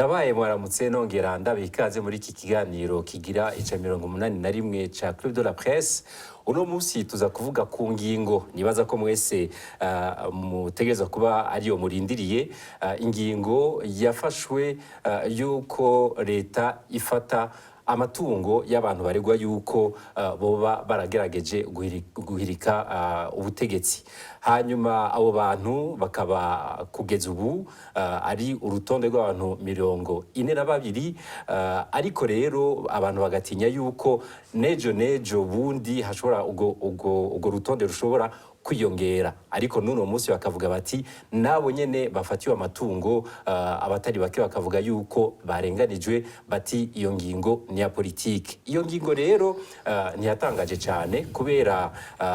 Ndabaye mwaramutse nongera ndabikaze muri iki kiganiro kigira ica 81 ca Club de la Presse. Uno musi tuza kuvuga ku ngingo nibaza ko mwese mutegereza kuba ariyo murindiriye ingingo yafashwe yuko leta ifata amatungo y'abantu baregwa yuko boba baragerageje guhirika ubutegetsi. Hanyuma abo bantu bakaba kugeza ubu ari urutonde rw'abantu 42 ariko rero abantu bagatinya yuko nejo bundi hashobora ugo rutonde rushobora kwiyongera, ariko nuno munsi bakavuga bati nabo nyene bafatiwe amatungo abatari bake bakavuga yuko barenganijwe, bati iyo ngingo ni ya politike. Iyo ngingo rero ntiyatangaje cyane kubera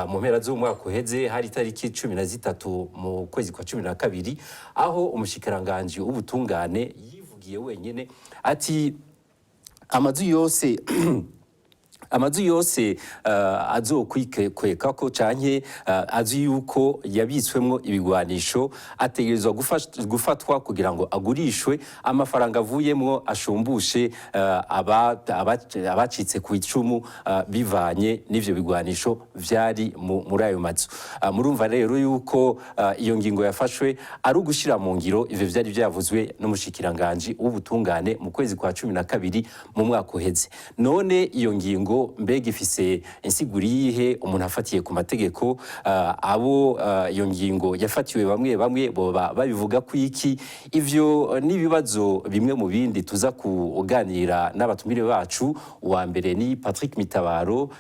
mu mpera z'umwaka uheze hari tariki 13 mu kwezi kwa 12 aho umushikiranganje w'ubutungane yivugiye wenyene ati amazu yose azokwikweka ko canke azi yuko yabitswemwo ibigwanisho ategerezwa gufatwa kugira ngo agurishwe, amafaranga avuyemwo ashumbushe abacitse ku icumu bivanye n'ivyo bigwanisho vyari muri ayo mazu. Murumva rero yuko iyo ngingo yafashwe ari ugushira mu ngiro ivyo vyari vyavuzwe n'umushikiranganje w'ubutungane mu kwezi kwa 12 mu mwaka uheze. None iyo ngingo mbega ifise insiguri yihe umuntu afatiye ku mategeko? Abo iyo ngingo yafatiwe bamwe boba babivuga ku iki? Ivyo nibibazo bimwe mu bindi tuza kuganira n'abatumire bacu. Uwa mbere ni Patrick Mitabaro.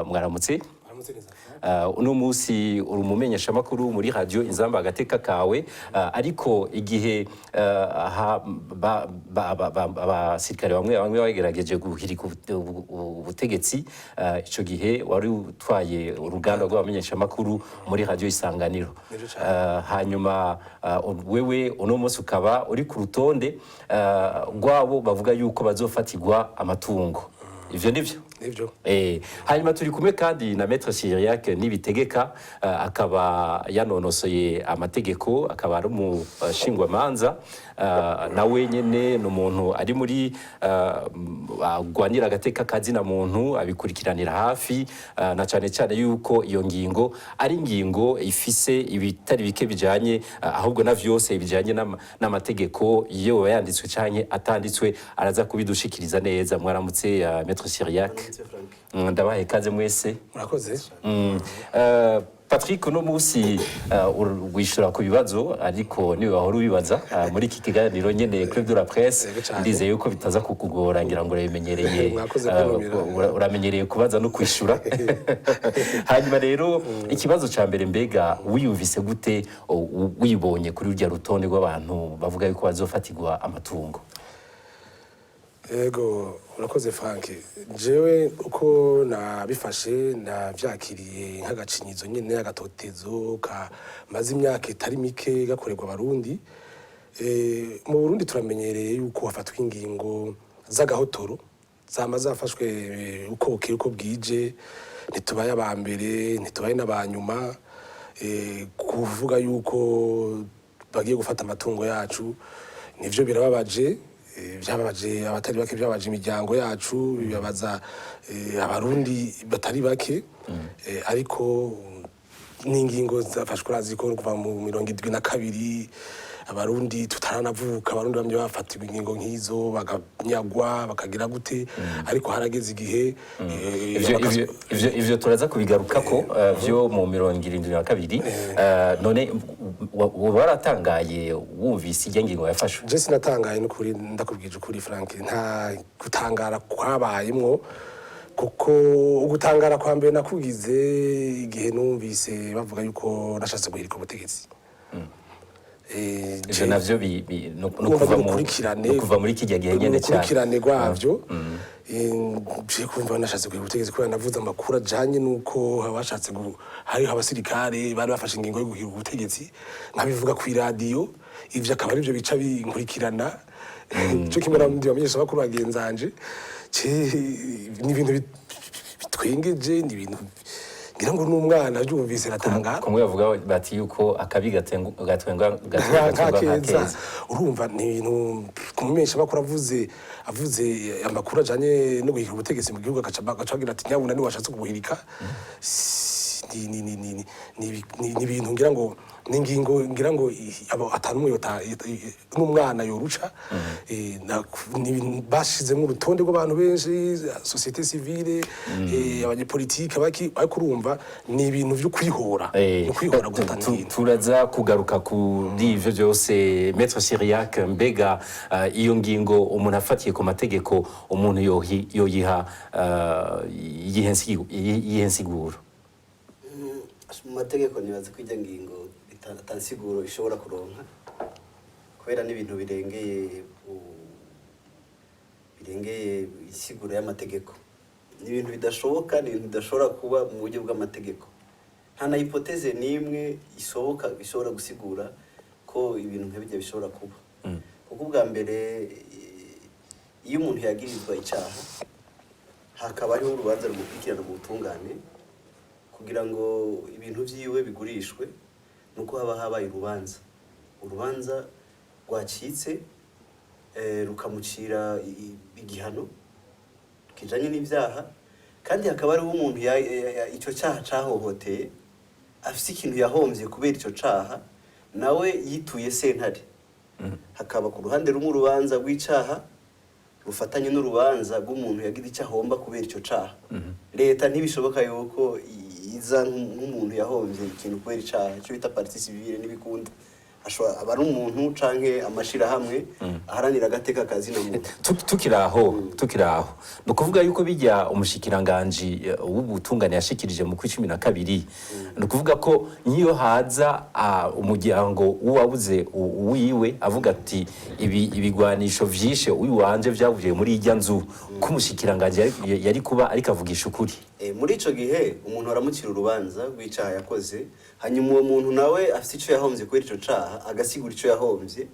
Mwaramutse. Uno musi uri umumenyesha makuru muri radio Inzamba Agateka kawe, ariko igihe abasirikare bamwe bagerageje guhirika ubutegetsi, ico gihe wari utwaye uruganda rw'abamenyesha makuru muri radio Isanganiro. Hanyuma wewe uno musi ukaba uri ku rutonde rwabo bavuga yuko bazofatirwa amatungo. Ivyo nivyo? Nivyo. Hanyuma turi kumwe kandi na Maître Cyriac Nibitegeka, akaba yanonosoye amategeko, akaba ari umushingwamanza, nawe nyene n'umuntu ari muri gwanira agateka kazina muntu abikurikiranira hafi, na cyane yuko iyo ngingo ari ngingo ifise ibitari bike bijanye, ahubwo na vyose bijanye n'amategeko iyo yanditswe canke atanditswe araza kubidushikiriza neza. Mwaramutse Maître Cyriac. Ndabaye kaze mwese. Murakoze. Patrick, uno musi wishura ku bibazo ariko niwe wahora ubibaza muri iki kiganiro nyene Club de la Presse. Ndizeye yuko bitaza kukugora, ngira ngo uramenyereye kubaza no kwishura. Hanyuma rero ikibazo ca mbere, mbega wiyumvise gute wibonye kuri urya rutonde rw'abantu bavuga yuko bazofatirwa amatungo? Ego, urakoze Frank. Jewe uko nabifashe navyakiriye nk'agacinyizo nyene agatotezo maze imyaka itari mike gakorerwa abarundi. Mu Burundi turamenyereye yuko hafatwa ingingo z'agahotoro zama zafashwe uko bukeye uko bwije, ntitubaye abambere ntitubaye n'abanyuma, kuvuga yuko bagiye gufata amatungo yacu nivyo birababaje. Byababaje abatari bake, byababaje imiryango yacu, bibabaza abarundi batari bake, ariko n'ingingo zafashwe raziko kuva mu 72 abarundi tutaranavuka, abarundi bamwe bafatirwa ingingo nk'izo baganyagwa bakagira gute, ariko harageze igihe ivyo turaza kubigarukako vyo mu 72. None waratangaye wumvise iyo ngingo yafashwe? Je sinatangaye n'ukuri, ndakubwije ukuri Frank, nta gutangara kwabayemwo, kuko ugutangara kwa mbere nakugize igihe numvise bavuga yuko nashatse guhirika ubutegetsi. Ivyo navyo no kuva muri kijya gihe nyene cyane ukurikirane gwavyo. Je kumva nashatse guhirika ubutegetsi kubera navuze amakuru ajanye nuko abashatse hari abasirikare bari bafashe ingingo yo guhirika ubutegetsi, nkabivuga ku radio. Ivyo akaba ari byo bica binkurikirana, cyo kimwe n'abandi bamenyesha bakuru bagenzanje. Ni ibintu bitwengeje, ni ibintu ngira ngo n'umwana abyumvise ratangara kumwe bavuga bati yuko akabi gatwenga nka keza urumva ni ibintu kumumesha bakora avuze amakuru ajanye no guhirika ubutegetsi mu gihugu agacagira ati nyabuna ni washatse kubuhirika ni ibintu ngira ngo n'ingingo ngira ngo atanumwe n'umwana yoruca bashizemo urutonde rw'abantu benshi societe civile abanyepolitike ariko urumva ni ibintu byo kwihora no kwihora gutangira turaza kugaruka kuri ivyo byose Maître Cyriac mbega iyo ngingo umuntu afatiye ku mategeko umuntu yoyiha yihensiguro mu mategeko nibaza ko ijya ngingo atansiguro ishobora kuronka kubera n'ibintu birengeye isiguro y'amategeko ni ibintu bidashoboka ni ibintu bidashobora kuba mu buryo bw'amategeko nta na hipoteze n'imwe ishobora gusigura ko ibintu nk'ibyo bishobora kuba kuko ubwa mbere iyo umuntu yagirizwa icyaha hakaba hariho urubanza rumukurikirana mu butungane kugira ngo ibintu vyiwe bigurishwe nuko haba habaye urubanza rwacitse rukamucira igihano kijanye n'ivyaha kandi hakaba hariho umuntu ico cyaha cahohoteye afise ikintu yahomvye kubera ico caha nawe yituye sentare hakaba ku ruhande rumwe urubanza rw'icaha rufatanye n'urubanza rw'umuntu yagize icyo ahomba kubera ico caha leta ntibishoboka yuko iza nk'umuntu yahomvye ikintu kubera icaha cyo bita partie civile n'ibikunda aba ari umuntu canke amashirahamwe aharanira agateka kazi na muntu tukiraho ni ukuvuga yuko bijya umushikiranganji w'ubutungane yashikirije mu kwa 12 ni ukuvuga ko niyo haza umuryango w'uwabuze uwiwe avuga ati ibigwanisho vyishe uwiwanje vyavuye muri ijya nzu ko umushikiranganji yari kuba ariko avugisha ukuri muri ico gihe umuntu aramucira urubanza rw'icaha yakoze hanyuma uwo muntu nawe afite ico yahomvye kubera ico caha agasigura ico yahomvye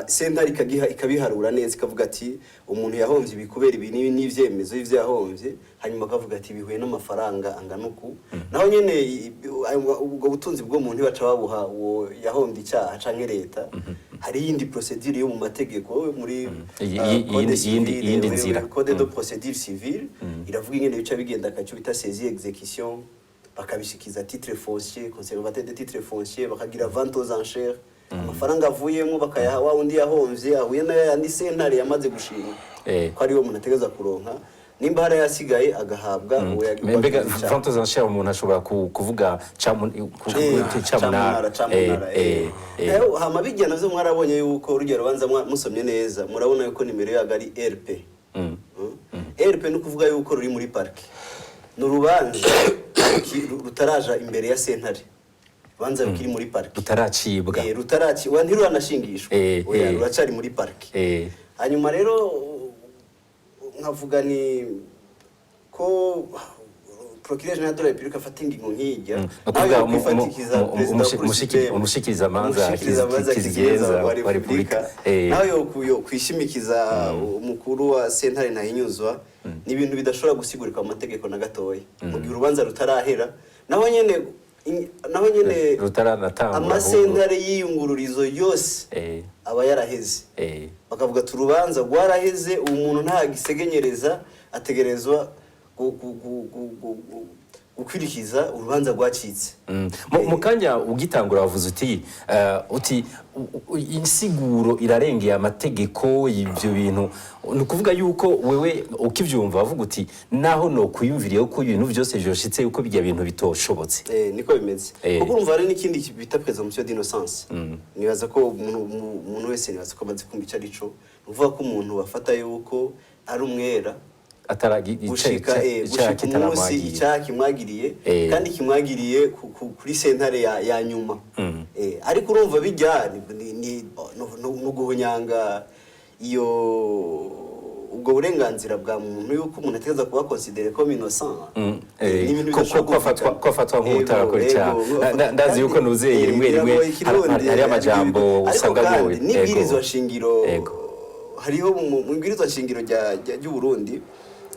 sentare ikabiharura neza ikavuga ati umuntu yahomvye ibikubera ibi n'ivyemezo y'ivyo yahomvye hanyuma akavuga ati bihuye n'amafaranga angana uku naho nyene ubwo butunzi bwo muntu baca babuha uwo yahomvye icyaha canke leta hari yindi procedure yo mu mategeko muri yindi nzira code de procédure civile iravuga ingene bica bigenda akacu bita saisie exécution bakabishikiza titre foncier conservateur de titre foncier bakagira vente aux enchères amafaranga avuyemo bakayaha wa undi yahomvye ahuye nayo yandi sentare yamaze gushinga ko ari wo umuntu ategeza kuronka nimba hari yasigaye agahabwa uwo yagiye mbega vente aux enchères umuntu ashobora kuvuga camunara hama bijya navyo mwarabonye yuko urugero rubanza musomye neza murabona yuko nimero yaga ari RP RP no kuvuga yuko ruri muri parke n'urubanza rutaraja imbere ya sentare rubanza rukiri muri parke rutaracibwa rutaraciwa ntiruranashingishwa oya ruracari muri parke hanyuma rero nkavuga ni ko procureur general de la République afata ingingo nk'ijya nawe kwifatikiza umushikiriza manza kizigenza wa Republika nawe yo kwishimikiza umukuru wa sentare ntahinyuzwa ni ibintu bidashobora gusigurika mu mategeko na gatoya mu gihe urubanza rutarahera naho nyene amasentare y'iyungururizo yose aba yaraheze bakavuga turubanza rwaraheze umuntu nta gisegenyereza ategerezwa gukwirikiza urubanza rwacitse mu kanya ugitangura wavuze uti insiguro irarengeye amategeko y'ibyo bintu ni ukuvuga yuko wewe ukivyumva bavuga uti naho no kwiyumviriye ko ibintu byose byoshitse yuko bijya bintu bitoshobotse niko bimeze kuko urumva hari n'ikindi bita présomption d'innocence nibaza ko umuntu wese nibaza ko amaze kumva ico arico uvuga ko umuntu bafata yuko ari umwera gushika umunsi icyaha kimwagiriye kandi kimwagiriye kuri sentare ya nyuma ariko urumva bijya no guhunyanga iyo ubwo burenganzira bwa muntu yuko umuntu ategeza kuba considéré comme innocent ko afatwa nk'utarakora icyaha ndazi yuko nuzeye rimwe hari amajambo usanga goye n'ibwirizwa shingiro hariho mu bwirizwa shingiro ry'u Burundi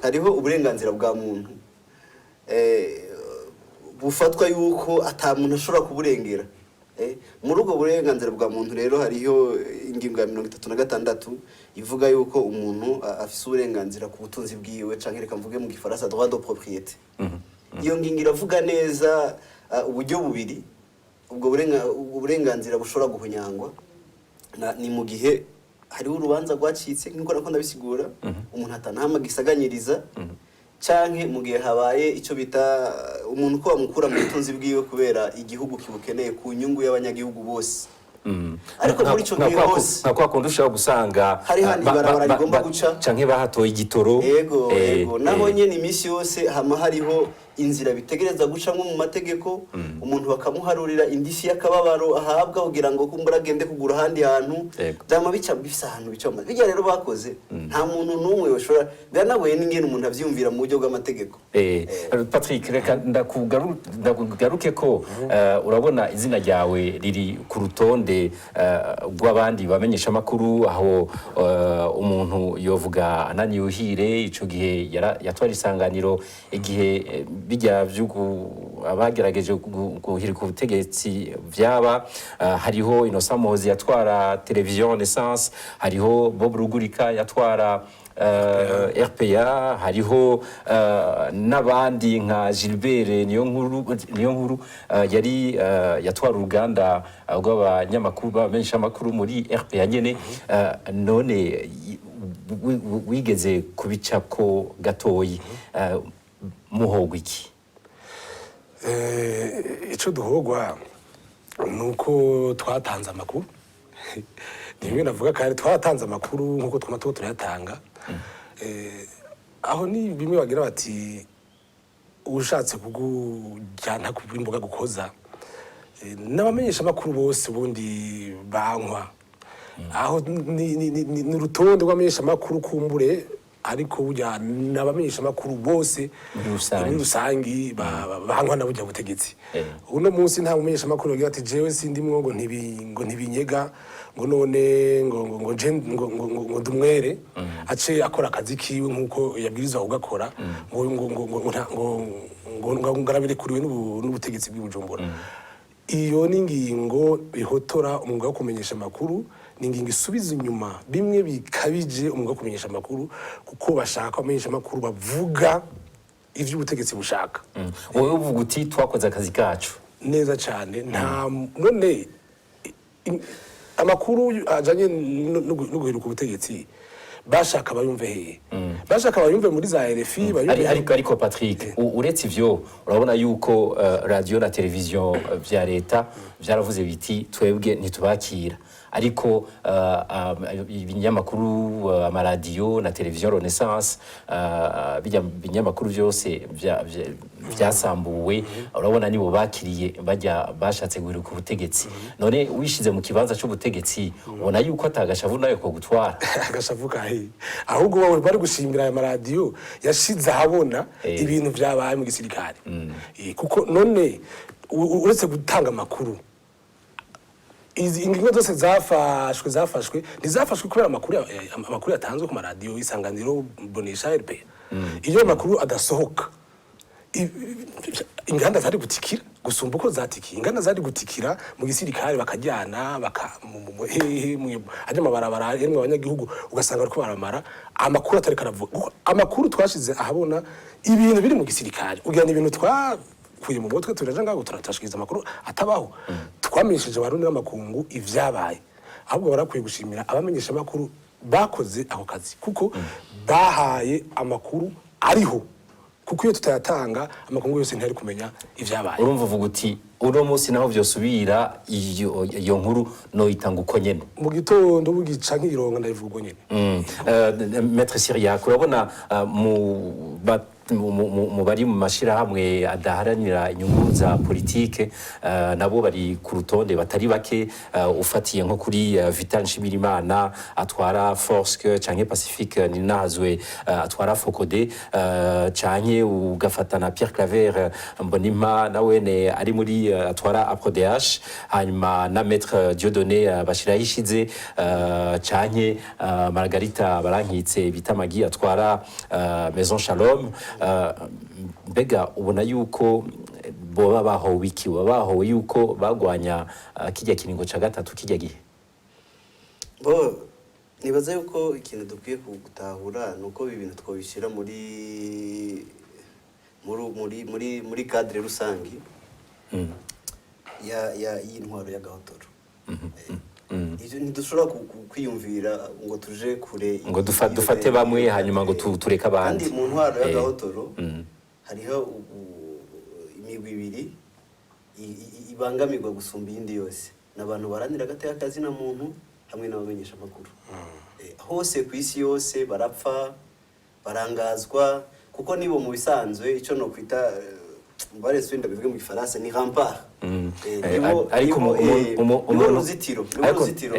hariho uburenganzira bwa muntu bufatwa yuko ata muntu ashobora kuburengera. Muri ubwo burenganzira bwa muntu rero hariho ingingo ya 36 ivuga yuko umuntu afise uburenganzira ku butunzi bwiwe canke reka mvuge mu gifaransa droit de propriété. Iyo ngingo iravuga neza uburyo bubiri ubwo burenganzira bushobora guhunyangwa ni mu gihe hariho urubanza rwacitse nk'uko nako ndabisigura umuntu atanahama gisaganyiriza canke mu gihe habaye ico bita umuntu ko bamukura mu butunzi bwiwe kubera igihugu kibukeneye ku nyungu y'abanyagihugu bose. Ariko muri ico gihe hose nako akundusha gusanga hari handi barabara rigomba guca canke bahatoye igitoro. Yego naho nyene imisi yose hama hariho inzira bitegereza gucamwo mu mategeko umuntu bakamuharurira indishyi y'akababaro ahabwa kugira ngo kumbura agende kugura handi hantu byama bica bifisa ahantu bica bijya rero bakoze nta muntu numwe yoshora biranagoye n'ingene umuntu avyumvira mu buryo bw'amategeko. Patrick reka ndakugaruke ko urabona izina ryawe riri ku rutonde rw'abandi bamenyesha makuru aho umuntu yovuga Anani Yuhire ico gihe yatwara isanganiro igihe bijya abagerageje guhirika ubutegetsi vyaba hariho Innocent Muhozi yatwara television Renaissance hariho Bob Rugurika yatwara RPA hariho n'abandi nka Gilbert niyo nkuru yari yatwara uruganda rw'abanyamakuru bamenyesha makuru muri RPA nyene none wigeze kubicako gatoyi muhogwa iki? Ico duhogwa nuko twatanze amakuru nimwe navuga kandi twatanze amakuru nkuko twamato turayatanga aho ni bimwe bagira bati ushatse kugujyana kubimbuga gukoza n'abamenyesha amakuru bose ubundi bankwa aho ni rutonde rw'abamenyesha amakuru kumbure ariko burya n'abamenyesha makuru bose muri rusangi bankwa na burya butegetsi uno munsi nta mumenyesha makuru yagira ati jewe sindi ngo ntibinyega ngo none ngo dumwere ace akora akazi kiwe nkuko yabwirizwa kugakora ngo ngarabire kuriwe n'ubutegetsi bw'Ibujumbura. Iyo ningingo bihotora umwuga wo kumenyesha makuru ningingo isubiza inyuma bimwe bikabije umwuga wo kumenyesha makuru kuko bashaka kumenyesha makuru bavuga ivyo ubutegetsi bushaka. Wowe uvuga uti twakoze akazi kacu neza cyane nta none amakuru ajanye no guheruka ubutegetsi bashaka bayumve hehe bashaka bayumve muri za RFI ariko Patrick uretse ivyo urabona yuko radio na television vya leta vyaravuze biti twebwe ntitubakira ariko ibinyamakuru amaradiyo na television Renaissance ibinyamakuru byose byasambuwe urabona nibo bakiriye bajya bashatse guheruka ubutegetsi none wishize mu kibanza cy'ubutegetsi ubona yuko atagashavu nayo ko gutwara agashavu kahe ahubwo bawe bari gushimira aya maradiyo yashize ahabona ibintu byabaye mu gisirikare kuko none uretse gutanga amakuru ingingo zose zafashwe ntizafashwe kubera amakuru yatanzwe ku maradiyo Isanganiro Bonesha RPA iyo makuru adasohoka inganda zari gutikira gusumba uko zatikiye inganda zari gutikira mu gisirikare bakajyana ajya mabarabara yemwe abanyagihugu ugasanga ariko baramara amakuru atari karavuga amakuru twashize ahabona ibintu biri mu gisirikare ugira ibintu kuye mu mutwe turaje ngaho turatashikiriza amakuru atabaho twamenyesheje abarundi n'amakungu ivyabaye ahubwo barakwiye gushimira abamenyesha amakuru bakoze ako kazi kuko bahaye amakuru ariho kuko iyo tutayatanga amakungu yose ntari kumenya ivyabaye urumva uvuga uti uno munsi naho vyosubira iyo nkuru no itanga uko nyene mu gitondo bugica nk'ironga ndayivuga uko nyene Maître Cyriaque urabona mu bari mu mashirahamwe adaharanira inyungu za politike nabo bari ku rutonde batari bake ufatiye nko kuri Vital Nshimirimana atwara Force canke Pacifique Ninazwe atwara Focode canke ugafatana Pierre Claver Mbonimpa nawene ari muri atwara APRODH hanyuma na Maître Dieudonné Bashirayishize canke Margarita Barankitse Bitamagi atwara Maison Shalom mbega ubona yuko boba bahowe iki bahowe yuko bagwanya kijya kiringo ca gatatu kijya gihe bo nibaza yuko ikintu dukwiye gutahura nuko ibi bintu twabishira muri cadre rusangi ya y'intwaro y'agahotoro. Ivyo ntidushobora kwiyumvira ngo tuje kure ngo dufate bamwe hanyuma ngo tureka abandi. Kandi mu ntwaro y'agahotoro hariho imigwi ibiri ibangamirwa gusumba iyindi yose, n'abantu baranira agateka kazina muntu hamwe n'abamenyesha amakuru. Hose ku isi yose barapfa barangazwa kuko nibo mu bisanzwe ico no kwita barese wenda bivuge mu Gifaransa ni rempart. Ariko uruzitiro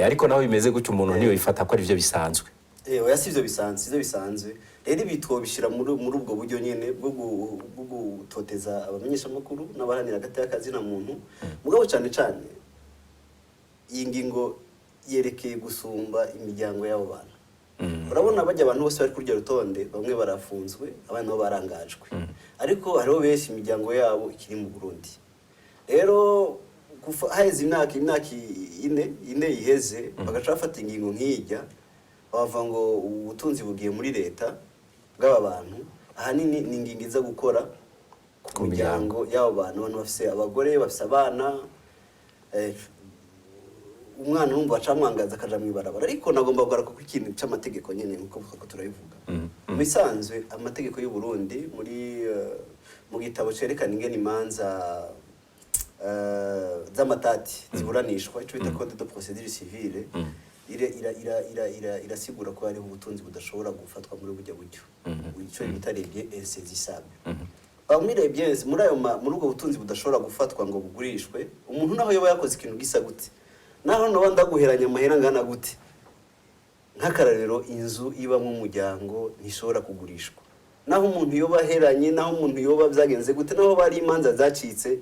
ariko naho bimeze gutyo umuntu niyo yifata ko ari byo bisanzwe. Oya sivyo bisanzwe rero bitwobishira muri ubwo buryo nyene bwo gutoteza abamenyesha amakuru n'abaranira agateka kazina muntu mugabo cyane iyi ngingo yerekeye gusumba imiryango y'abo bantu. Urabona bajya abantu bose bari kurya rutonde bamwe barafunzwe abandi nabo barangajwe, ariko hariho benshi imiryango yabo ikiri mu Burundi. Rero haheze imyaka ine iheze bagaca bafata ingingo nk'ijya bavuga ngo ubutunzi bugiye muri leta bw'aba bantu, ahanini ni ingingo iza gukora ku miryango y'abo bantu bafise abagore bafise abana, umwana numva acamwangaza akaja mwibarabara. Ariko nagomba kugaruka ku ikintu cy'amategeko nyene nkuko turabivuga. Bisanzwe amategeko y'u Burundi mu gitabo cerekana ingene imanza z'amatati ziburanishwa ico bita code de procédure civile irasigura ko hariho ubutunzi budashobora gufatwa muri burya buryo ico bita rebye insaisissable. Bamwirebye muri ubwo butunzi budashobora gufatwa ngo bugurishwe, umuntu naho yoba yakoze ikintu gisa gute, naho no ndaguheranya amahera ngana gute, nk'akararero inzu ibamo umuryango ntishobora kugurishwa, naho umuntu yoba heranye, naho umuntu yoba byagenze gute, naho bari imanza zacitse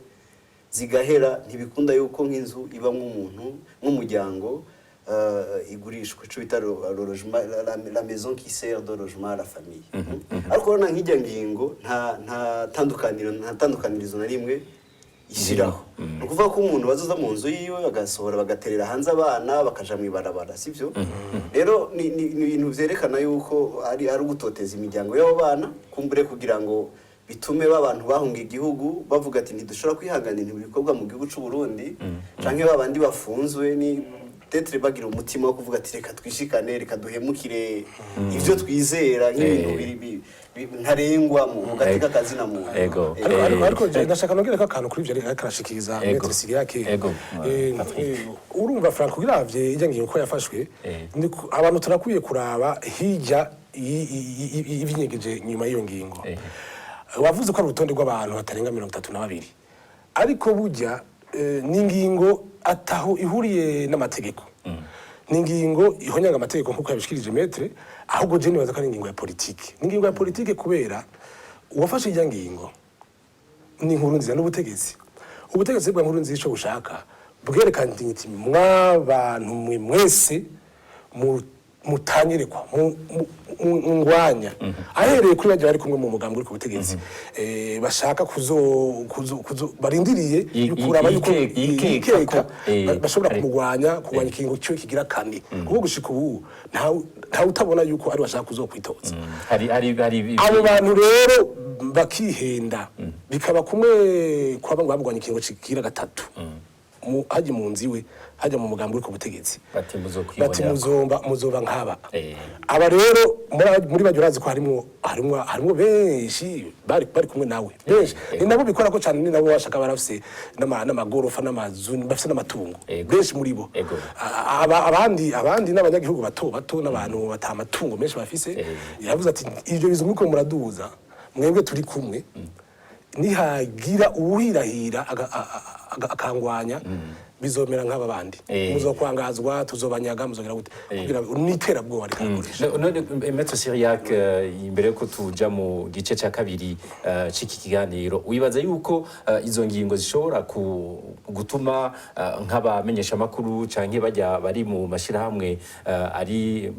zigahera, ntibikunda yuko nk'inzu ibamo umuntu nk'umuryango igurishwe ico bita la maison qui sert de logement à la famille. Ariko na nk'ijya ngingo nta tandukanirizo na rimwe ishiraho. Nukuvuga ko umuntu bazoza mu nzu yiwe bagasohora bagaterera hanze abana bakaja mwibarabara, sivyo? Rero ni ibintu vyerekana yuko ari ugutoteza imiryango y'abo bana kumbure kugira ngo bitume babantu bahunga igihugu bavuga ati ntidushobora kwihanganira ibikorwa mu gihugu c'u Burundi, canke babandi bafunzwe ni tetre bagira umutima wo kuvuga ati reka twishikane reka duhemukire ivyo twizera nk'ibintu ntarengwa mu gateka kazina muntu. Ariko ndashaka nongera ko akantu kuri ivyo akarashikiriza Maître Siriake. Urumva Frank ugiravye ijya ngiye uko yafashwe, abantu turakwiye kuraba hirya y'ibinyegeje nyuma y'iyo ngingo. Wavuze ko ari urutonde rw'abantu batarenga 32, ariko burya n'ingingo ataho ihuriye n'amategeko. N'ingingo ihonyanga amategeko nkuko yabishikirije Maître, ahubwo je nibaza ko ari ingingo ya politike. N'ingingo ya politike kubera uwafashe ijya ngingo ni Nkurunziza n'ubutegetsi. Ubutegetsi bwa Nkurunziza ico bushaka bwerekana iti mwabantu mwese mutanyirekwa ngwanya ahereye kuri baje bari kumwe mu mugambi uri ku butegetsi bashaka barindiriye yukuraba yuko ikeka bashobora kugwanya ikingo cyo kigira kane kuko gushika ubu nta utabona yuko ari bashaka kuzokwitoza. Abo bantu rero bakihenda bikaba kumwe kwaba ngwabugwanya ikingo kigira gatatu haji mu nziwe hajya mu mugambi uri ku butegetsi bati muzoba nkaba. Aba rero muri bajyo urazi ko harimo benshi bari kumwe nawe benshi, ni nabo bikora ko cyane, ni nabo bashaka barafise n'amagorofa n'amazu bafise n'amatungo benshi muri bo. Abandi n'abanyagihugu bato n'abantu batamatungo menshi bafise. Yavuze ati ivyo bizo muko muraduza mwebwe turi kumwe, nihagira uwuhirahira akangwanya bizomera nk'aba bandi muzokwangazwa tuzobanyaga muzogera gute kugira nitera bwo ari kakoresha. None Maître Siriake, imbere ko tuja mu gice cya kabiri ciki kiganiro, wibaza yuko izo ngingo zishobora gutuma nk'abamenyesha makuru canke bajya bari mu mashirahamwe ari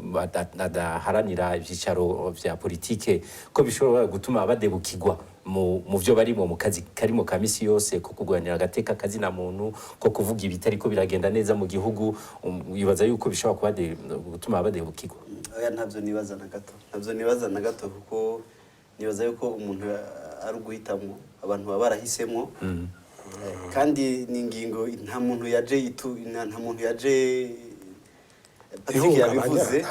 adaharanira ibyicaro vya politike ko bishobora gutuma badebukirwa mu byo barimo mu kazi karimo ka misi yose ko kurwanira agateka kazi na muntu ko kuvuga ibitari ko biragenda neza mu gihugu wibaza yuko bishobora gutuma badehukirwa? Oya, ntabyo nibaza na gato kuko nibaza yuko umuntu ari uguhitamo, abantu baba barahisemo kandi ni ingingo nta muntu yaje Patrick yabivuze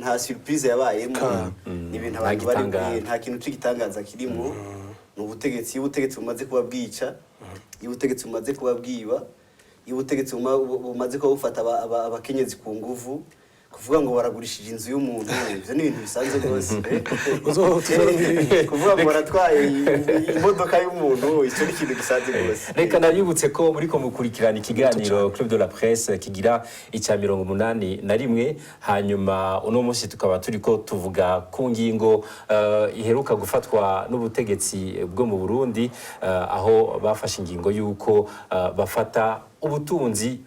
nta surprise yabayemo, ni ibintu abantu bari nta kintu cy'igitangaza kirimo. Ni ubutegetsi bumaze kuba bwica, ubutegetsi bumaze kuba bwiba, ubutegetsi bumaze kuba bufata abakenyezi ku nguvu, kuvuga ngo baragurishije inzu y'umuntu, ibyo ni ibintu bisanzwe rwose. Kuvuga ngo baratwaye imodoka y'umuntu, icyo ni ikintu gisanzwe rwose. Reka nabibutse ko muriko mukurikirana ikiganiro Club de la Presse kigira icya 81, hanyuma uno munsi tukaba turiko tuvuga ku ngingo iheruka gufatwa n'ubutegetsi bwo mu Burundi, aho bafashe ingingo y'uko bafata ubutunzi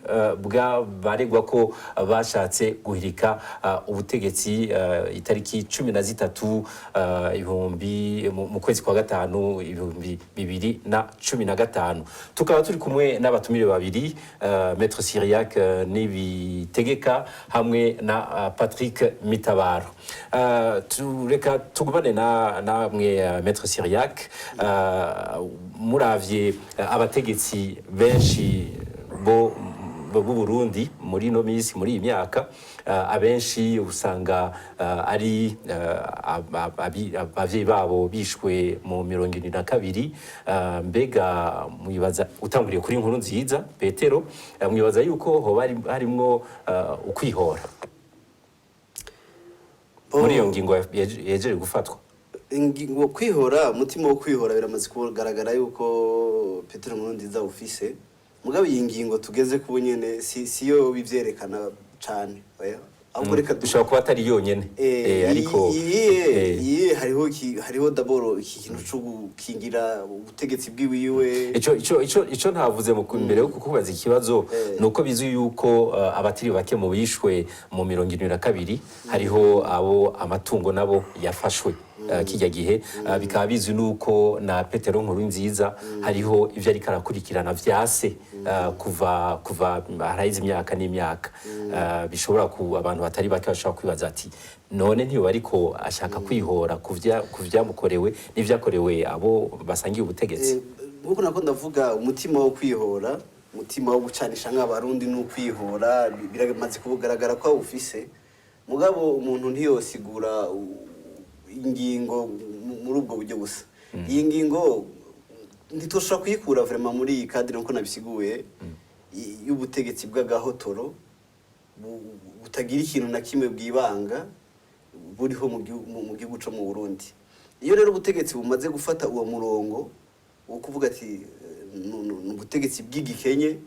baregwa ko bashatse guhirika ubutegetsi itariki 13 mu kwezi kwa gatanu 2015. Tukaba turi kumwe n'abatumire babiri, Maître Cyriac Nibitegeka hamwe na Patrick Mitabaro. Tureka tugubane namwe Maître Cyriac, muravye abategetsi benshi bo Burundi muri no misi muri iyi myaka, abenshi usanga ari abavyeyi babo bishwe mu 72. Mbega mwibaza, utanguriye kuri inkuru nziza Petero, mwibaza yuko ho harimwo ukwihora muri iyo ngingo yejeje gufatwa? Ingingo kwihora, umutima wo kwihora biramaze kugaragara yuko Petero Nkurunziza ufise. Mugabe iyi ngingo tugeze ku nyene siyo bivyerekana cyane, ahubwo reka dushaka kuba atari yonyene, ariko hariho d'abord ikintu cyo gukingira ubutegetsi bwiwiwe. Ico ntavuze mu mbere yo kukubaza ikibazo, nuko bizi yuko abatiri bake mu bishwe mu 72 hariho abo amatungo nabo yafashwe kijya gihe, bikaba bizwi nuko na Petero Nkurunziza hariho ivyo ari karakurikirana vyase kuva harahize imyaka n'imyaka. Bishobora ku abantu batari bake bashaka kwibaza ati none ntiyo ariko ashaka kwihora kuvyamukorewe n'ivyakorewe abo basangiye ubutegetsi. Nkuko nako ndavuga, umutima wo kwihora, umutima wo gucanisha nk'abarundi n'ukwihora biramaze kugaragara ko ufise. Mugabo umuntu ntiyosigura ingingo muri ubwo buryo busa. Iyi ngingo ntitoshobora kuyikura vraiment muri iyi cadre nko nabisiguye y'ubutegetsi bw'agahotoro butagira ikintu na kimwe bwibanga buriho mu gihugu cyo mu Burundi. Iyo rero ubutegetsi bumaze gufata uwo murongo wo kuvuga ati ubutegetsi bw'igikenye,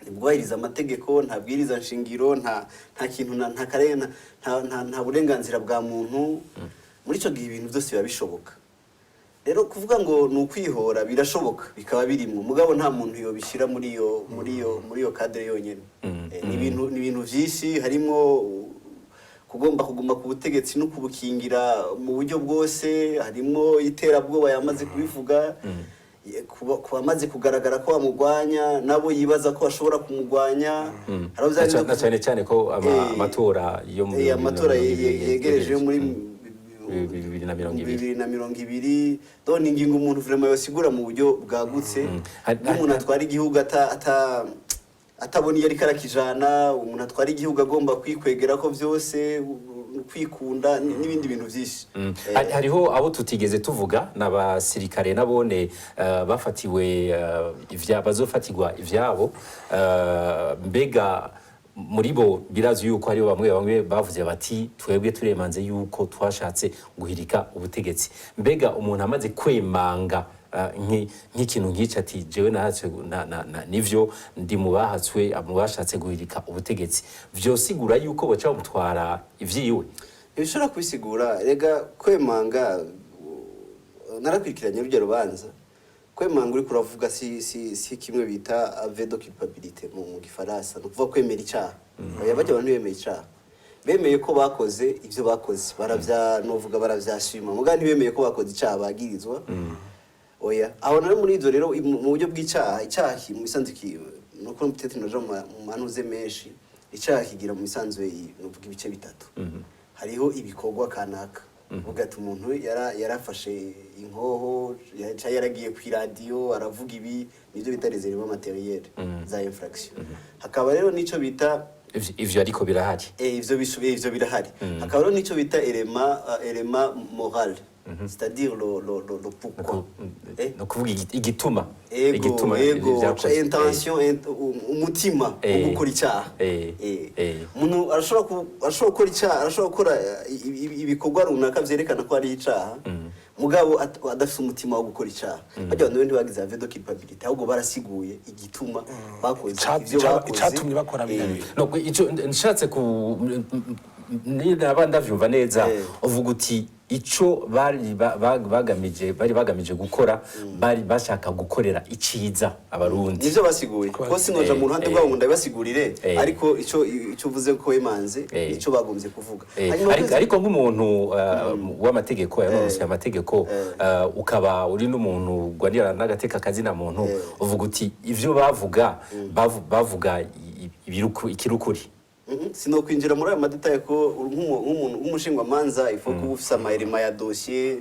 bwubahiriza amategeko, ntabwiriza nshingiro, nta kintu nta burenganzira bwa muntu, muri ico gihe ibintu byose biba bishoboka. Rero kuvuga ngo ni ukwihora birashoboka, bikaba birimo, mugabo nta muntu yobishira muri iyo cadre yonyene. Ni ibintu vyinshi, harimo kugomba kuguma ku butegetsi no kubukingira mu buryo bwose, harimo iterabwoba yamaze kubivuga, kuba kugaragara ko bamugwanya nabo yibaza ko bashobora kumugwanya. cyane ko amatora yo mu amatora yegereje muri 2020 done ingingo umuntu vraiment yosigura mu buryo bwagutse. Umuntu atwara igihugu atabona iyo ari karakijana, umuntu atwara igihugu agomba kwikwegera ko byose, kwikunda n'ibindi bintu byinshi. Hariho abo tutigeze tuvuga n'abasirikare nabone bafatiwe bazofatirwa ivyabo. Mbega muri bo birazi yuko hariho bamwe bavuze bati twebwe turemanze yuko twashatse guhirika ubutegetsi. Mbega umuntu amaze kwemanga nk'ikintu nk'icyo ati jewe nahatswe nivyo ndi mubahatswe bashatse guhirika ubutegetsi, vyosigura yuko boca bamutwara ivyiwe? Bishobora kubisigura. Rega kwemanga, narakurikiranye uryo rubanza. Kwemanga uri kuravuga si kimwe bita aveu de culpabilité mu gifaransa, no kuvuga kwemera icyaha. Bajya abantu bemera icyaha. bemeye ko bakoze ivyo bakoze novuga baravyashima muga ntibemeye ko bakoze icaha bagirizwa oya aho nawe muri ivyo rero mu buryo bw'icyaha mu misanzu nuko mutete noje mu manuze menshi icyaha kigira mu misanzu novuga ibice bitatu hariho ibikorwa kanaka ugata umuntu yarafashe inkoho yaragiye ku radio aravuga ibi nivyo bita les éléments matériels za infraction hakaba rero nico bita ivyo ariko birahari ivyo birahari hakaba rero nico bita élément moral c'est-à-dire le pourquoi no kuvuga igituma intention umutima wo gukora icyaha umuntu arashobora gukora icyaha arashobora gukora ibikorwa runaka vyerekana ko ari icyaha mugabo adafite umutima wo gukora icyaha bajya abantu bendi bagize avedo culpabilité ahubwo barasiguye igituma bakoze ivyo bakoze icatumye bakora bibiri no ico nshatse ku n'abandi avyumva neza uvuga uti ico bari bagamije gukora bari bashaka gukorera iciza abarundi nivyo basiguye ko sinoja mu ruhande rwabo ndabasigurire ariko ico uvuze ko emanze ico bagombye kuvuga ariko nk'umuntu w'amategeko yanonose amategeko ukaba uri n'umuntu gwanira n'agateka kazina muntu uvuga uti ivyo bavuga ikirukuri sino kwinjira muri aya madetaye ko nk'umuntu w'umushingwa manza ifo kuba ufise amayirima ya dossier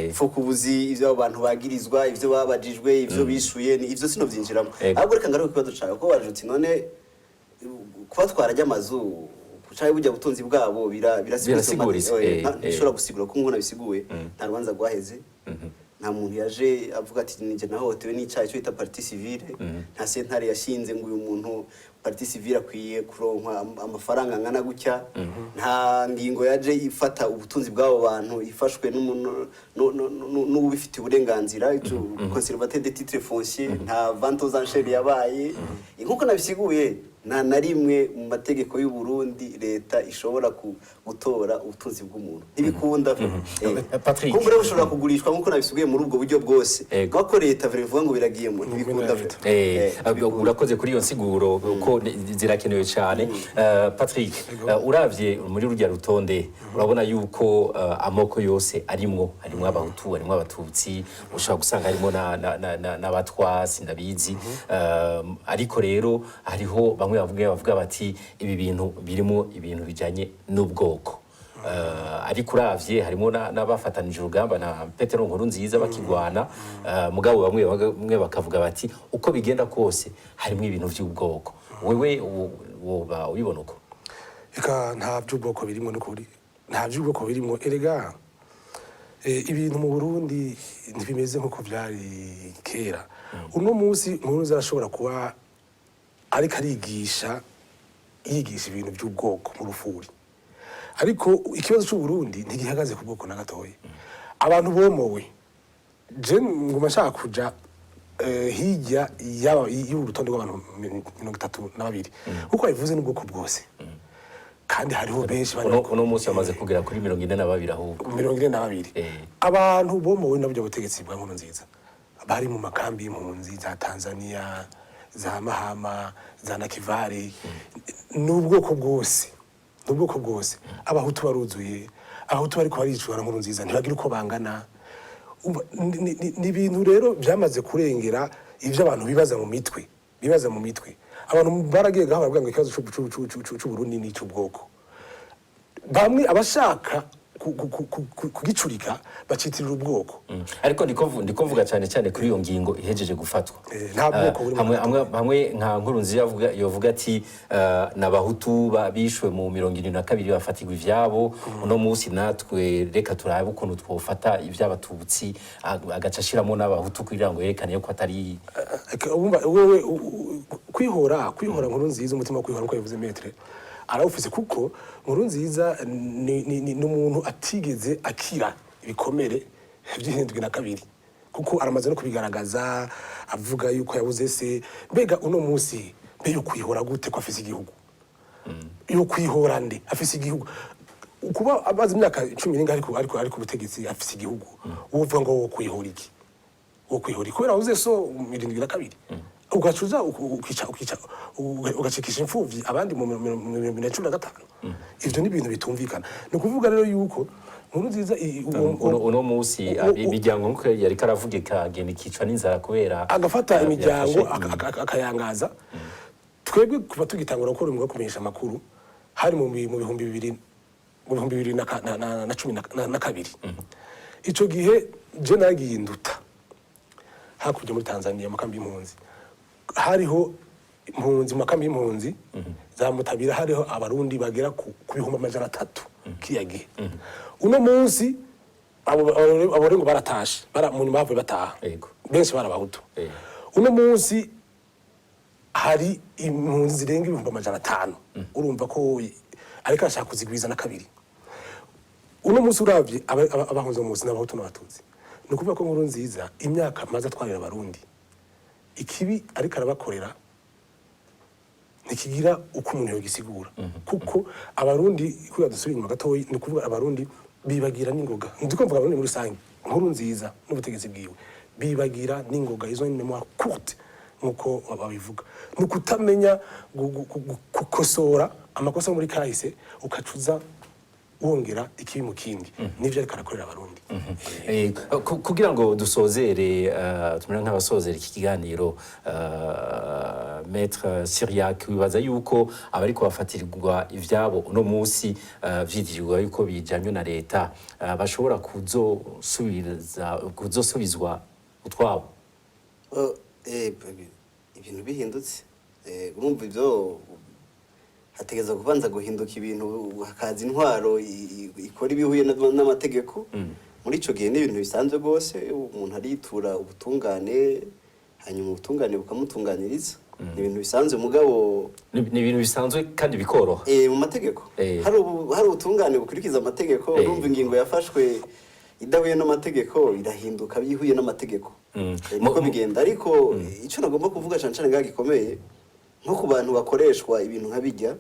ifo kubuzi ivyo abantu bagirizwa ivyo babajijwe ivyo bishuye ivyo sino vyinjiramo ahubwo reka ngaruka kibazo cawe ko bajuti none kuba twarajya amazu kucaye bujya butunzi bwabo birasiguritse bishobora gusigura ko nkuna bisiguye nta rubanza rwaheze nta muntu yaje avuga ati nije nahotewe n'icyaha cyo bita partie civile nta sentare yashinze ngo uyu muntu partie civile akwiye kuronka amafaranga ngana gutya nta ngingo yaje ifata ubutunzi bw'abo bantu ifashwe n'ubifite uburenganzira conservateur des titres fonciers nta vente aux enchères yabaye nkuko nabisiguye na rimwe mu mategeko y'u Burundi leta ishobora gutora ubutunzi bw'umuntu ntibikunda Patrick kumbure ushobora kugurishwa nkuko nabisubiye muri ubwo buryo bwose bako leta vuga ngo biragiye mu ntibikunda urakoze kuri iyo nsiguro ko zirakenewe cyane Patrick uravye muri rujya rutonde urabona yuko amoko yose harimo abahutu harimo abatutsi ushobora gusanga harimo n'abatwasi ndabizi ariko rero hariho bamwe bavuga bati ibi bintu birimo ibintu bijanye n'ubwoko ariko uravye harimo n'abafatanije urugamba na Petero Nkurunziza bakigwana mugabo bamwe bakavuga bati uko bigenda kose harimo ibintu by'ubwoko wewe woba ubibona uko eka nta by'ubwoko birimo n'ukuri nta by'ubwoko birimo erega ibintu mu Burundi ntibimeze nkuko byari kera uno munsi Nkurunziza arashobora kuba ariko arigisha yigisha ibintu by'ubwoko mu rufuri ariko ikibazo cy'u Burundi ntigihagaze ku bwoko na gatoya abantu bomowe je nguma nshaka kuja hirya y'urutonde rw'abantu 32 kuko bivuze n'ubwoko bwose kandi hariho benshi uno munsi bamaze kugera kuri 42 ahubwo 42 abantu bomowe nabyo butegetsi bwa Nkurunziza bari mu makambi y'impunzi za Tanzania za Mahama za Nakivale n'ubwoko bwose abahutu baruzuye abahutu bariko baricwa na Nkurunziza ntibagira uko bangana ni ibintu rero byamaze kurengera ivyo abantu bibaza mu mitwe abantu baragiye gaho baravuga ngo ikibazo cy'u Burundi ni cy'ubwoko bamwe abashaka kugicurika bacitirira ubwoko ariko ndiko mvuga cyane kuri iyo ngingo ihejeje gufatwa nta bwoko buri hamwe nka Nkurunziza yovuga ati nabahutu babishwe mu 72 bafatirwa ivyabo uno munsi natwe reka turabe ukuntu twofata ivy'abatutsi agacashiramo n'abahutu kugira ngo yerekane ko atari wewe kwihora Nkurunziza umutima wo kwihora uko yavuze metre arawufise kuko Nkurunziza ni umuntu atigeze akira ibikomere by'72 kuko aramaze no kubigaragaza avuga yuko yabuze se mbega uno munsi yo kwihora gute ko afise igihugu yo kwihora nde afise igihugu kuba abazi imyaka 10 ariko butegetsi afise igihugu uvuga ngo wo kwihora iki kubera uze so 72 ugacuza ugacikisha imfuvyi abandi mu 2015. Ivyo ni ibintu bitumvikana. Ni kuvuga rero yuko nkuru nziza uno musi imiryango nkuko yari karavugika agenda ikicwa n'inzara kubera agafata imiryango akayangaza. Twebwe kuva tugitangura gukora umwuga wo kumenyesha amakuru hari mu bihumbi 2012. Ico gihe je nagiye induta hakurya muri Tanzania mu kambi y'impunzi, hariho impunzi mu kambi y'impunzi za Mutabira, hariho abarundi bagera ku bihumbi 300 kiya gihe. Uno munsi abo rengo baratashe mu nyuma bavuye bataha, benshi barabahutu. Uno munsi hari impunzi zirenga 500. Urumva ko ariko ashaka kuzigwiza na kabiri. Uno munsi uravye abahunze mu munsi n'abahutu n'abatutsi, ni ukuvuga ko nkuru nziza imyaka maze atwarira abarundi ikibi ariko arabakorera ntikigira uko umuntu yogisigura. Kuko abarundi kuya dusubira inyuma gatoyi, ni ukuvuga abarundi bibagira n'ingoga. Ndiko mvuga abarundi muri rusange, nkuru nziza n'ubutegetsi bwiwe bibagira n'ingoga, izo ni memoire courte nkuko babivuga. Ni kutamenya gukosora amakosa muri kahise ukacuza wongera ikibi mu kindi. Nivyo ariko arakorera abarundi. Kugira ngo dusozere tumera nk'abasozera iki kiganiro, Maître Cyriaque, wibaza yuko abari kubafatirirwa ivyabo uno musi vyidirwa yuko bijanye na leta bashobora kuzosubizwa utwabo? Ibintu bihindutse, urumva ivyo hategeza kubanza guhinduka ibintu, hakaza intwaro ikora ibihuye n'amategeko. Muri ico gihe n'ibintu bisanzwe gose, umuntu aritura ubutungane hanyuma ubutungane bukamutunganiriza. Ni ibintu bisanzwe mugabo ni ibintu bisanzwe kandi bikoroha mu mategeko. Hari ubutungane bukurikiza amategeko. Urumva ingingo yafashwe idahuye n'amategeko irahinduka bihuye n'amategeko. Niko bigenda. Ariko ico nagomba kuvuga cyane ngaha gikomeye nko ku bantu bakoreshwa ibintu nkabijya,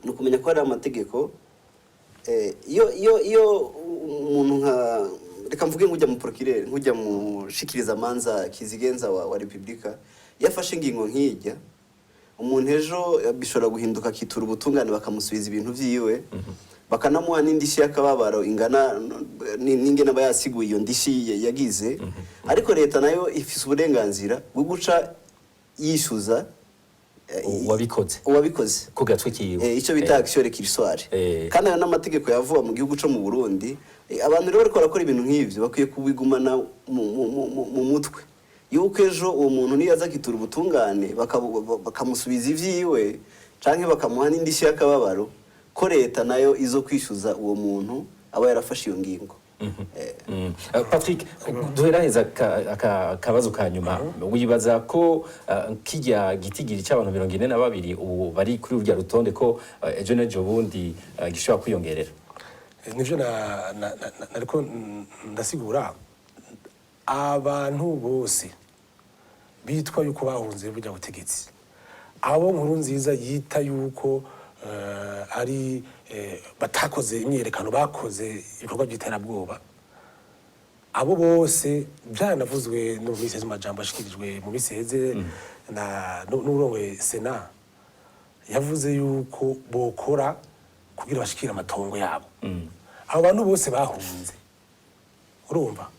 no kumenya ko ari amategeko. Iyo umuntu nka reka mvuge nkujya mu procureur, nkujya mu shikiriza amanza kizigenza wa Republika, yafashe ingingo nkijya, umuntu ejo bishobora guhinduka kitura ubutungane bakamusubiza ibintu vyiwe, bakanamuha n'indishyi y'akababaro ingana n'ingene bayasiguye iyo ndishyi yagize. Ariko leta nayo ifise uburenganzira bwo guca yishuza uwabikoze ku gatwe kiwe, ico bita action réquisitoire. Kandi ayo n'amategeko yavuga mu gihugu co mu Burundi. Abantu rero bariko barakora ibintu nk'ivyo bakwiye kubigumana mu mutwe, yuko ejo uwo muntu niyaza kitura ubutungane bakamusubiza ivyiwe canke bakamuha n'indishyi y'akababaro, ko leta nayo izo kwishuza uwo muntu aba yarafashe iyo ngingo. Patrick, duheraheza akabazo ka nyuma, wibaza ko kijya gitigiri cy'abantu 42 ubu bari kuri urya rutonde ko ejo n'ejo bundi gishobora kwiyongerera? Nivyo nariko ndasigura. Abantu bose bitwa yuko bahunze burya butegetsi, abo nkuru nziza yita yuko ari batakoze imyerekano, bakoze ibikorwa by'iterabwoba, abo bose byanavuzwe no biseze amajambo ashikirijwe mu biseze n'urongoye Sena, yavuze yuko bokora kugira bashikira amatongo yabo. Abo bantu bose bahunze, urumva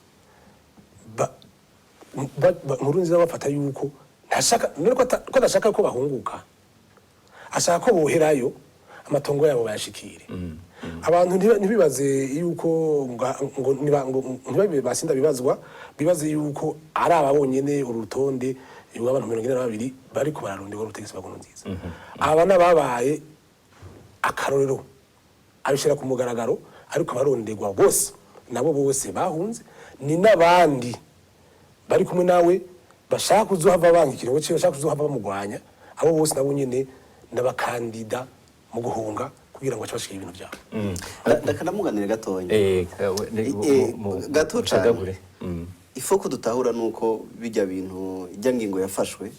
nkuru nziza bafata yuko ntashaka ko adashaka ko bahunguka, ashaka ko boherayo amatongo yabo bayashikire. Abantu ntibibaze yuko ntibabe basinda bibaze yuko ari ababonyene urutonde y'abantu 42 bari ko bararondera urutegetse bwa nkuru nziza. Aba nababaye akarorero abishira ku mugaragaro, ariko abaronderwa bose nabo bose bahunze, ni nabandi bari kumwe nawe bashaka kuzohava bankikira ngo bashaka kuzohava bamugwanya. Abo bose nabo nyene n'abakandida mu guhunga kugira ngo bashike ibintu byabo. Ndakanamuganira gatonya gato cyane. Ifoko dutahura nuko bijya bintu ijya ngingo yafashwe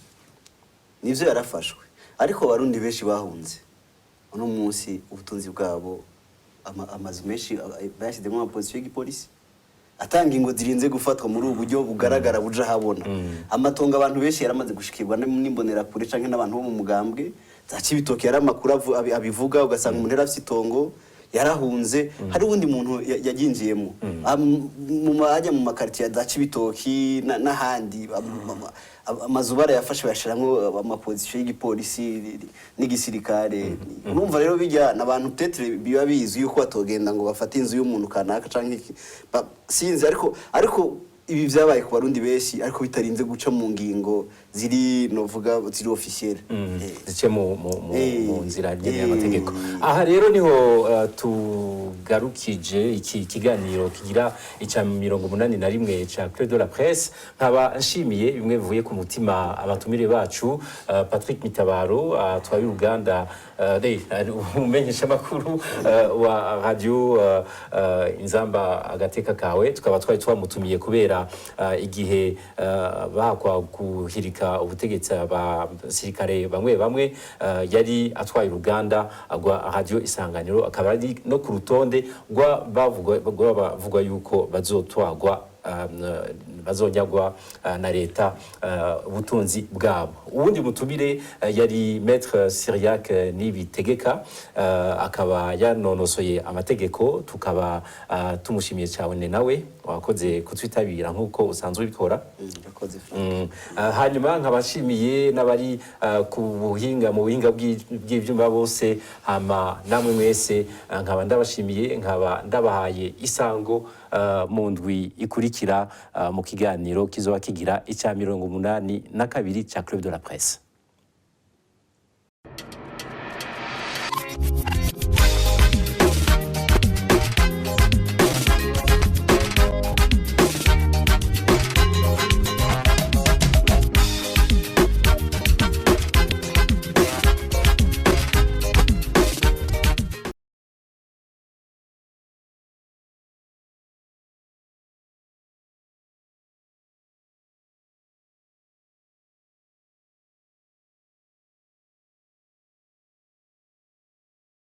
nivyo yarafashwe, ariko abarundi benshi bahunze uno munsi ubutunzi bwabo amazu menshi bayashizemo ama position y'igipolisi, atanga ingo zirinze gufatwa muri ubu buryo bugaragara buja habona amatongo abantu benshi yaramaze gushikirwa n'imbonera kure canke n'abantu bo mu mugambwe za Cibitoke yari amakuru abivuga ugasanga umuntu yarafite itongo yarahunze hari ubundi muntu yaginjiyemo ajya mu makartier za Cibitoki n'ahandi amazu barayafashe bayashiramwo amapozisiyo y'igipolisi n'igisirikare urumva rero bijya n'abantu peut-être biba bizi yuko batogenda ngo bafate inzu y'umuntu kanaka canke sinzi ariko ibi byabaye ku barundi benshi ariko bitarinze guca mu ngingo ziri novuga ziri officiel zice mu nzira nyene y'amategeko aha rero niho tugarukije iki kiganiro kigira ica 81 ca Club de la Presse nkaba nshimiye bimwe bivuye ku mutima abatumire bacu Patrick Mitabaro twaye Uganda umenyesha makuru wa radio Inzamba agateka kawe tukaba twari twamutumiye kubera igihe bakwa guhirika ubutegetsi abasirikare bamwe yari atwaye Uganda agwa radio Isanganiro akaba ari no ku rutonde bavugwa yuko bazotwagwa bazonyagwa na leta ubutunzi bwabo ubundi mutumire yari Maître Cyriac Nibitegeka akaba yanonosoye amategeko tukaba tumushimiye cyane nawe wakoze kutwitabira nkuko usanzwe ubikora hanyuma nkabashimiye n'abari ku buhinga mu buhinga bw'ivyuma bose hama namwe mwese nkaba ndabashimiye nkaba ndabahaye isango mu ndwi ikurikira mu kiganiro kizoba kigira ica 82 ca Club de la Presse.